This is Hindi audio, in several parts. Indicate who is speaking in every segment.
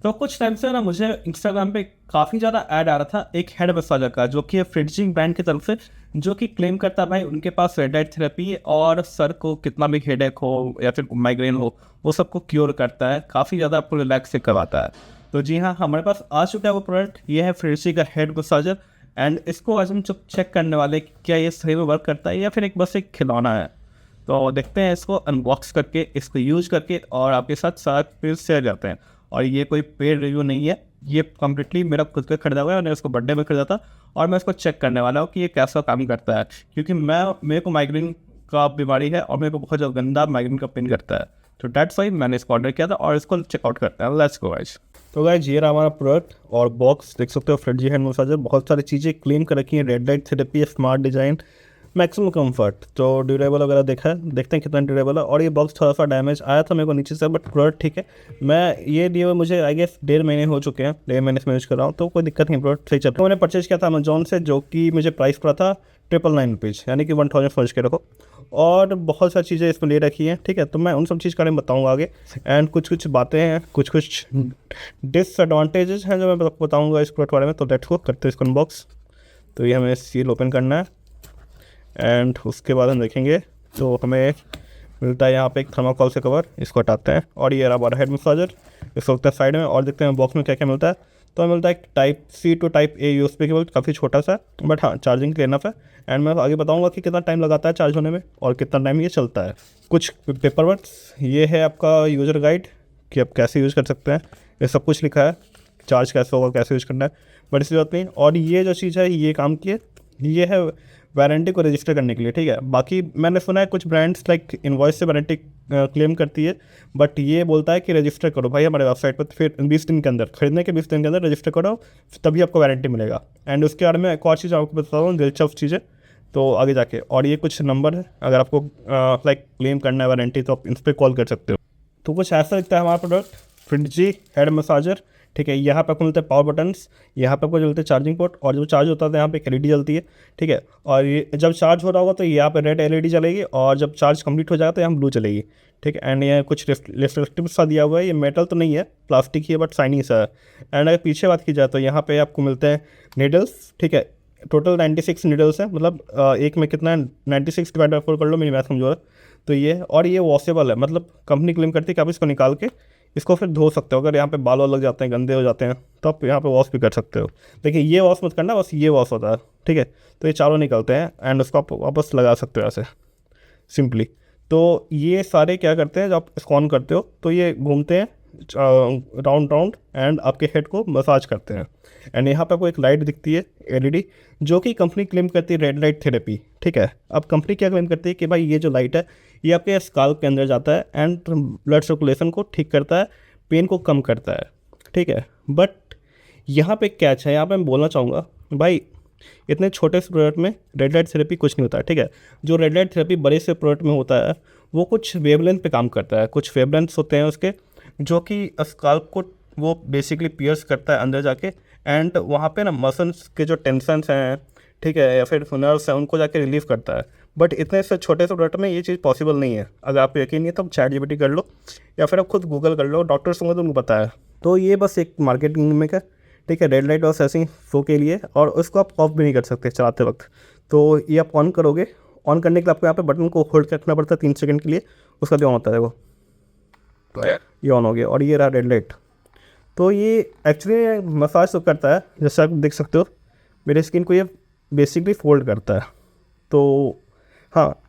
Speaker 1: तो कुछ टाइम से ना मुझे इंस्टाग्राम पे काफ़ी ज़्यादा ऐड आ रहा था एक हेड मसाजर का, जो कि है फ्रिजिंग ब्रांड की तरफ से, जो कि क्लेम करता है भाई उनके पास रेड लाइट थेरेपी और सर को कितना भी हेडेक हो या फिर माइग्रेन हो वो सबको क्योर करता है, काफ़ी ज़्यादा आपको रिलैक्स से करवाता है। तो जी हाँ, हमारे पास आ चुका है वो प्रोडक्ट, ये है फ्रिजी का हेड मसाजर। एंड इसको आज हम चेक करने वाले हैं कि क्या ये सही में वर्क करता है या फिर एक बस एक खिलौना है। तो देखते हैं इसको अनबॉक्स करके, इसको यूज़ करके, और आपके साथ साथ फिर शेयर करते हैं। और ये कोई पेड रिव्यू नहीं है, ये कम्प्लीटली मेरा खुद का खरीदा हुआ है, मैंने उसको बर्थडे में खरीदा था और मैं इसको चेक करने वाला हूँ कि ये कैसा काम करता है। क्योंकि मेरे को माइग्रेन का बीमारी है और मेरे को बहुत ज़्यादा गंदा माइग्रेन का पेन करता है। तो डेट्स वाई मैंने इसको ऑर्डर किया था और इसको चेकआउट करते हैं। Let's go guys. तो गाइस ये रहा हमारा प्रोडक्ट और बॉक्स, देख सकते हो फ्रिजी हैंड मसाजर, बहुत सारी चीज़ें क्लेम कर रखी हैं, red light therapy, smart design, maximum comfort, तो ड्यूरेबल वगैरह देखा है, देखते हैं कितना ड्यूरेबल है। और ये बॉक्स थोड़ा सा डैमेज आया था मेरे को नीचे से, बट प्रोडक्ट ठीक है। मैं ये दिए हुए मुझे आई गेस 1.5 महीने हो चुके हैं, 1.5 महीने से मैं यूज़ कर रहा हूँ, तो कोई दिक्कत नहीं, प्रोडक्ट सही चल रहा है। मैंने परचेज किया था अमेजोन से, जो कि मुझे प्राइस पड़ा था 999 रुपीज़, यानी कि 1000 समझ के रखो। और बहुत सारी चीज़ें इसमें ले रखी हैं, ठीक है, तो मैं उन सब चीज़ के बारे में बताऊँगा आगे। एंड कुछ कुछ बातें हैं, कुछ कुछ डिसएडवांटेजेस हैं जो मैं बताऊँगा इस प्रोडक्ट बारे में। तो लेट्स गो, करते हैं इसको अनबॉक्स। तो ये हमें सील ओपन करना है एंड उसके बाद हम देखेंगे तो हमें मिलता है यहाँ पे एक थर्माकोल से कवर, इसको हटाते हैं। और ये रहा हमारा हेड मसाजर, इसको रखते हैं साइड में। और देखते हैं बॉक्स में क्या क्या मिलता है। तो हमें मिलता है type C to type A USB cable, काफ़ी छोटा सा, बट हाँ चार्जिंग के लिए इनफ है। एंड मैं आगे बताऊंगा कि कितना टाइम लगाता है चार्ज होने में और कितना टाइम ये चलता है। कुछ पेपर वर्क्स, ये है आपका यूज़र गाइड कि आप कैसे यूज़ कर सकते हैं, ये सब कुछ लिखा है, चार्ज कैसे होगा, कैसे यूज़ करना है, बट इसकी बात नहीं। और ये जो चीज़ है ये काम की है, ये है वारंटी को रजिस्टर करने के लिए, ठीक है। बाकी मैंने सुना है कुछ ब्रांड्स लाइक इनवॉइस से वारंटी क्लेम करती है, बट ये बोलता है कि रजिस्टर करो भाई हमारे वेबसाइट पर, फिर 20 दिन के अंदर, खरीदने के 20 दिन के अंदर रजिस्टर करो, तभी आपको वारंटी मिलेगा। एंड उसके बारे में एक और चीज़ आपको बताता हूँ, दिलचस्प चीज़ें तो आगे जाके। और ये कुछ नंबर है, अगर आपको लाइक क्लेम करना है वारंटी तो आप इन पर कॉल कर सकते हो। तो कुछ ऐसा दिखता है हमारा प्रोडक्ट, फ्रिजी हेड मसाजर, ठीक है। यहाँ पे आपको मिलते हैं पावर बटन्स, यहाँ पे आपको जलते हैं चार्जिंग पोर्ट, और जब चार्ज होता है तो यहाँ पे एक एलईडी जलती है, ठीक है। और ये जब चार्ज हो रहा होगा तो यहाँ पे रेड एलईडी जलेगी, और जब चार्ज कंप्लीट हो जाएगा तो यहाँ ब्लू चलेगी, ठीक है। एंड ये कुछ रिफ्लेक्टिव सा दिया हुआ है, ये मेटल तो नहीं है, प्लास्टिक ही है, बट शाइनिंग सा है। एंड अगर पीछे बात की जाए तो यहाँ पे आपको मिलते हैं नीडल्स, ठीक है। टोटल 96 नीडल्स हैं, मतलब एक में कितना है, 96 डिवाइड बाई 4 कर लो, मेरी मैथ कमजोर है। तो ये, और ये वॉशेबल है, मतलब कंपनी क्लेम करती है कि आप इसको निकाल के इसको फिर धो सकते हो। अगर यहाँ पे बाल वाल लग जाते हैं, गंदे हो जाते हैं, तो आप यहाँ पे वॉश भी कर सकते हो। देखिए ये वॉश मत करना, बस ये वॉश होता है, ठीक है। तो ये चारों निकलते हैं एंड उसको आप वापस लगा सकते हो ऐसे सिंपली। तो ये सारे क्या करते हैं, जब आप इसको ऑन करते हो तो ये घूमते हैं राउंड राउंड एंड आपके हेड को मसाज करते हैं। एंड यहाँ पे आपको एक लाइट दिखती है एलईडी, जो कि कंपनी क्लेम करती है रेड लाइट थेरेपी, ठीक है। अब कंपनी क्या क्लेम करती है कि भाई ये जो लाइट है ये आपके स्काल्प के अंदर जाता है एंड ब्लड सर्कुलेशन को ठीक करता है, पेन को कम करता है, ठीक है। बट यहाँ पे कैच है, यहाँ पे मैं बोलना चाहूँगा भाई, इतने छोटे से प्रोडक्ट में रेड लाइट थेरेपी कुछ नहीं होता है, ठीक है। जो रेड लाइट थेरेपी बड़े से प्रोडक्ट में होता है वो कुछ वेवलेंथ पे काम करता है, कुछ वेवलेंथ्स होते हैं उसके, जो कि स्काल्प को वो बेसिकली पियर्स करता है अंदर जाके, एंड वहाँ पे ना मसल्स के जो टेंशन्स हैं, ठीक है, या फिर नर्व्स हैं, उनको जाके रिलीव करता है। बट इतने से छोटे से प्रोडक्ट में ये चीज़ पॉसिबल नहीं है। अगर आप यकीन नहीं है तो आप चैट जीपीटी कर लो या फिर आप खुद गूगल कर लो, डॉक्टर्स होंगे तो उनको पता है। तो ये बस एक मार्केटिंग में है, ठीक है। रेड लाइट बस ऐसे ही शो के लिए, और उसको आप ऑफ भी नहीं कर सकते चलाते वक्त। तो ये आप ऑन करोगे, ऑन करने के लिए आपको यहाँ पे बटन को होल्ड रखना पड़ता है 3 सेकंड के लिए, उसका ऑन होता है वो, ये ऑन हो गया। और ये रहा रेड लाइट। तो ये एक्चुअली मसाज तो करता है, जैसे आप देख सकते हो मेरे स्किन को ये बेसिकली फोल्ड करता है। तो हाँ,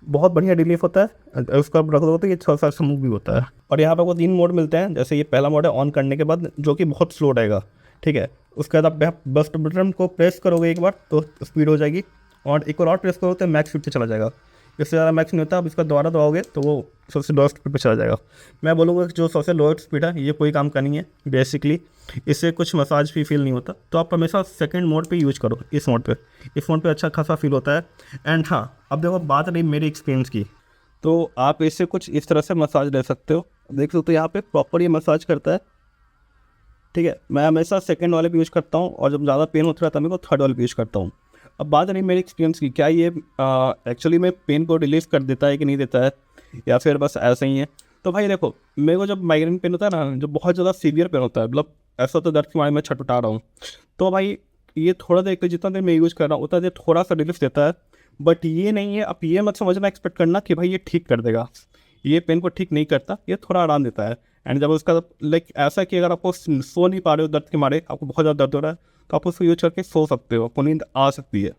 Speaker 1: बहुत बढ़िया रिलीफ होता है, उसको आप रख दो तो ये थोड़ा सा स्मूथ भी होता है। और यहाँ पे आपको 3 मोड मिलते हैं, जैसे ये पहला मोड है ऑन करने के बाद, जो कि बहुत स्लो रहेगा, ठीक है। उसके बाद आप बस बटन को प्रेस करोगे एक बार तो स्पीड हो जाएगी, और एक बार और प्रेस करोगे तो मैक्स स्पीड पे चला जाएगा। इससे ज़्यादा मैक्स नहीं होता, आप इसका दोबारा दबाओगे तो वो सबसे लोअर स्पीड पे चला जाएगा। मैं बोलूँगा कि जो सबसे लोअर स्पीड है ये कोई काम का नहीं है बेसिकली, इससे कुछ मसाज भी फील नहीं होता। तो आप हमेशा सेकंड मोड पे यूज़ करो, इस मोड पे अच्छा खासा फील होता है। एंड हाँ, अब देखो बात रही मेरी एक्सपीरियंस की, तो आप इससे कुछ इस तरह से मसाज ले सकते हो, देख सकते हो यहाँ पे प्रॉपर ये मसाज करता है, ठीक है। मैं हमेशा सेकंड वाले पे यूज़ करता हूँ, और जब ज़्यादा पेन होता रहता है मेरे को थर्ड वाले पे यूज़ करता हूँ। अब बात रही मेरी एक्सपीरियंस की, क्या ये एक्चुअली में पेन को रिलीव कर देता है कि नहीं देता है, या फिर बस ऐसे ही है। तो भाई देखो, मेरे को जब माइग्रेन पेन होता है ना, जो बहुत ज़्यादा सीवियर पेन होता है, मतलब ऐसा तो दर्द के मारे मैं छटपटा रहा हूँ, तो भाई ये थोड़ा देर के जितना देर मैं यूज़ कर रहा हूँ उतना देर थोड़ा सा रिलीफ देता है। बट ये नहीं है, आप ये मत समझना एक्सपेक्ट करना कि भाई ये ठीक कर देगा, ये पेन को ठीक नहीं करता, ये थोड़ा आराम देता है। एंड जब उसका लाइक ऐसा कि अगर आपको सो नहीं पा रहे हो दर्द के मारे, आपको बहुत ज़्यादा दर्द हो रहा है, तो आप उसको यूज करके सो सकते हो, आपको नींद आ सकती है।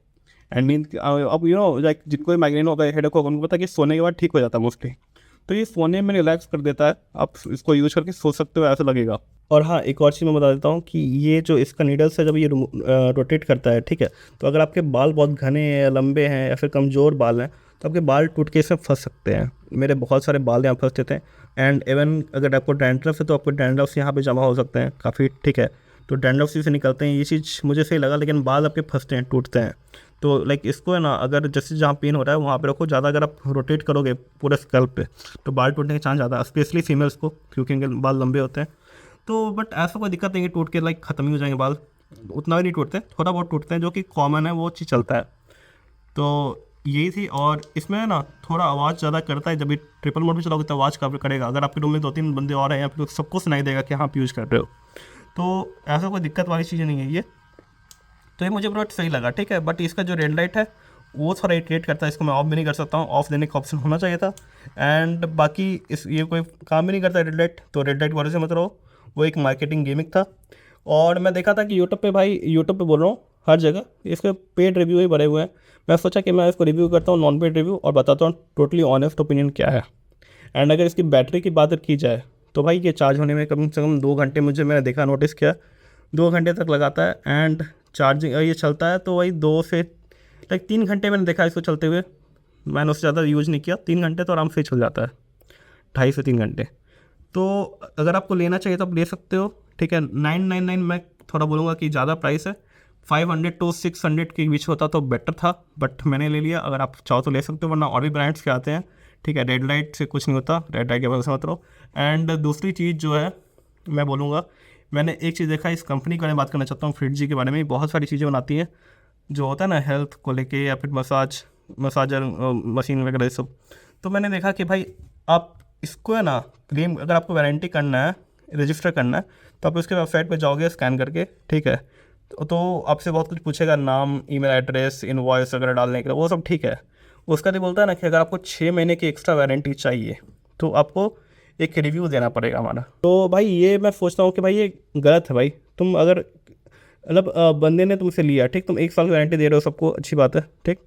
Speaker 1: एंड नींद अब लाइक जिनको माइग्रेन होगा, हेडेक होगा, उनको पता है कि सोने के बाद ठीक हो जाता है मोस्टली, तो ये सोने में रिलैक्स कर देता है, आप इसको यूज करके सो सकते हो, ऐसा लगेगा। और हाँ, एक और चीज़ मैं बता देता हूँ कि ये जो इसका नीडल्स है, जब ये रोटेट करता है, ठीक है, तो अगर आपके बाल बहुत घने हैं, लंबे हैं, या फिर कमज़ोर बाल हैं, तो आपके बाल टूट के इसमें फंस सकते हैं। मेरे बहुत सारे बाल यहाँ फंसते थे। एंड इवन अगर आपको डैंड्रफ है तो आपको डैंड्रफ यहाँ पे जमा हो सकते हैं काफ़ी, ठीक है, तो डैंड्रफ से निकलते हैं, ये चीज़ मुझे सही लगा। लेकिन बाल आपके फंसते हैं, टूटते हैं, तो लाइक इसको है ना, अगर जैसे जहाँ पेन हो रहा है वहाँ पे रखो। ज़्यादा अगर आप रोटेट करोगे पूरे स्कल्प पे, तो बाल टूटने के चांस ज़्यादा, स्पेशली फीमेल्स को, क्योंकि इनके बाल लंबे होते हैं। तो बट ऐसा कोई दिक्कत नहीं है, टूट के लाइक ख़त्म ही हो जाएंगे बाल, उतना भी नहीं टूटते, थोड़ा बहुत टूटते हैं, जो कि कॉमन है, वो चीज़ चलता है। तो यही थी। और इसमें ना थोड़ा आवाज़ ज़्यादा करता है, जब भी ट्रिपल मोड में चलाओगे तो आवाज़ काफ़ी करेगा। अगर आपके रूम में 2-3 बंदे और हैं, या फिर सबको सुनाई देगा कि हाँ आप यूज़ कर रहे हो, तो ऐसा कोई दिक्कत वाली चीज़ें नहीं है ये। तो ये मुझे बहुत सही लगा, ठीक है। बट इसका जो रेड लाइट है वो थोड़ा इरिटेट करता है, इसको मैं ऑफ भी नहीं कर सकता हूँ, ऑफ देने का ऑप्शन होना चाहिए था। एंड बाकी इस ये कोई काम भी नहीं करता रेड लाइट, तो रेड लाइट वाले से मत रहो, वो एक मार्केटिंग गिमिक था। और मैं देखा था कि यूट्यूब पे, भाई यूट्यूब पे बोल रहा हूँ, हर जगह इसके पेड रिव्यू ही भरे हुए हैं। मैं सोचा कि मैं इसको रिव्यू करता हूँ, नॉन पेड रिव्यू, और बताता हूँ टोटली ऑनेस्ट ओपिनियन क्या है। एंड अगर इसकी बैटरी की बात की जाए तो भाई ये चार्ज होने में कम से कम 2 घंटे, मुझे मैंने देखा, नोटिस किया, 2 घंटे तक लगाता है। एंड चार्जिंग ये चलता है तो वही 2 से लाइक 3 घंटे मैंने देखा इसको चलते हुए। मैंने उससे ज़्यादा यूज़ नहीं किया, 3 घंटे तो आराम से चल जाता है, 2.5 से 3 घंटे। तो अगर आपको लेना चाहिए तो आप ले सकते हो, ठीक है। 999 मैं थोड़ा बोलूँगा कि ज़्यादा प्राइस है, 500 to 600 के बीच होता तो बेटर था, बट मैंने ले लिया। अगर आप चाहो तो ले सकते हो, वरना और भी ब्रांड्स के आते हैं, ठीक है। रेड लाइट से कुछ नहीं होता, रेड लाइट के भरोसे मत रहो। एंड दूसरी चीज़ जो है मैं बोलूँगा, मैंने एक चीज़ देखा, इस कंपनी के बारे में बात करना चाहता हूँ, फ्रिटजी के बारे में। बहुत सारी चीज़ें बनाती हैं जो होता है ना हेल्थ को लेके, या फिर मसाजर मशीन वगैरह ये सब। तो मैंने देखा कि भाई आप इसको है ना क्लेम, अगर आपको वारंटी करना है, रजिस्टर करना है, तो आप उसके वेबसाइट पे जाओगे स्कैन करके, ठीक है। तो आपसे बहुत कुछ पूछेगा, नाम, ईमेल एड्रेस, इनवॉइस वगैरह डालने के लिए, वो सब ठीक है। उसका तो बोलता है ना कि अगर आपको 6 महीने की एक्स्ट्रा वारंटी चाहिए तो आपको एक रिव्यू देना पड़ेगा हमारा। तो भाई ये मैं सोचता हूँ कि भाई ये गलत है। भाई तुम अगर मतलब बंदे ने तुमसे लिया, ठीक, तुम 1 साल की वारंटी दे रहे हो सबको, अच्छी बात है, ठीक।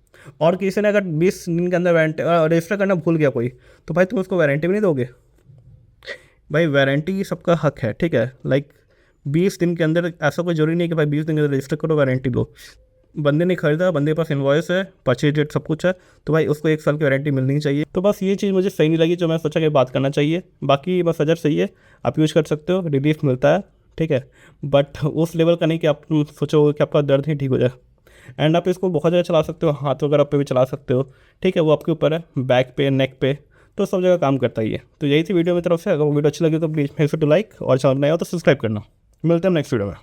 Speaker 1: और किसी ने अगर 20 दिन के अंदर वारंटी रजिस्टर करना भूल गया कोई, तो भाई तुम उसको वारंटी भी नहीं दोगे। भाई वारंटी सबका हक है, ठीक है। लाइक 20 दिन के अंदर, ऐसा कोई जरूरी नहीं है कि भाई 20 दिन के अंदर रजिस्टर करो, वारंटी दो। बंदे ने खरीदा, बंदे के पास इनवॉइस है, परचेज डेट सब कुछ है, तो भाई उसको 1 साल की वारंटी मिलनी चाहिए। तो बस ये चीज़ मुझे सही नहीं लगी, जो मैं सोचा कि बात करना चाहिए। बाकी बस अजर सही है, आप यूज़ कर सकते हो, रिलीफ मिलता है, ठीक है। बट उस लेवल का नहीं कि आप सोचो कि आपका दर्द ही ठीक हो जाए। एंड आप इसको बहुत जगह चला सकते हो, हाथ वगैरह पे भी चला सकते हो, ठीक है, वो आपके ऊपर है, बैक पे, नेक पे, तो सब जगह काम करता ही है। तो यही थी वीडियो मेरी तरफ से। अगर वो वीडियो अच्छी लगी तो please make sure to like, और चैनल नया हो तो सब्सक्राइब करना। मिलते हैं नेक्स्ट वीडियो में।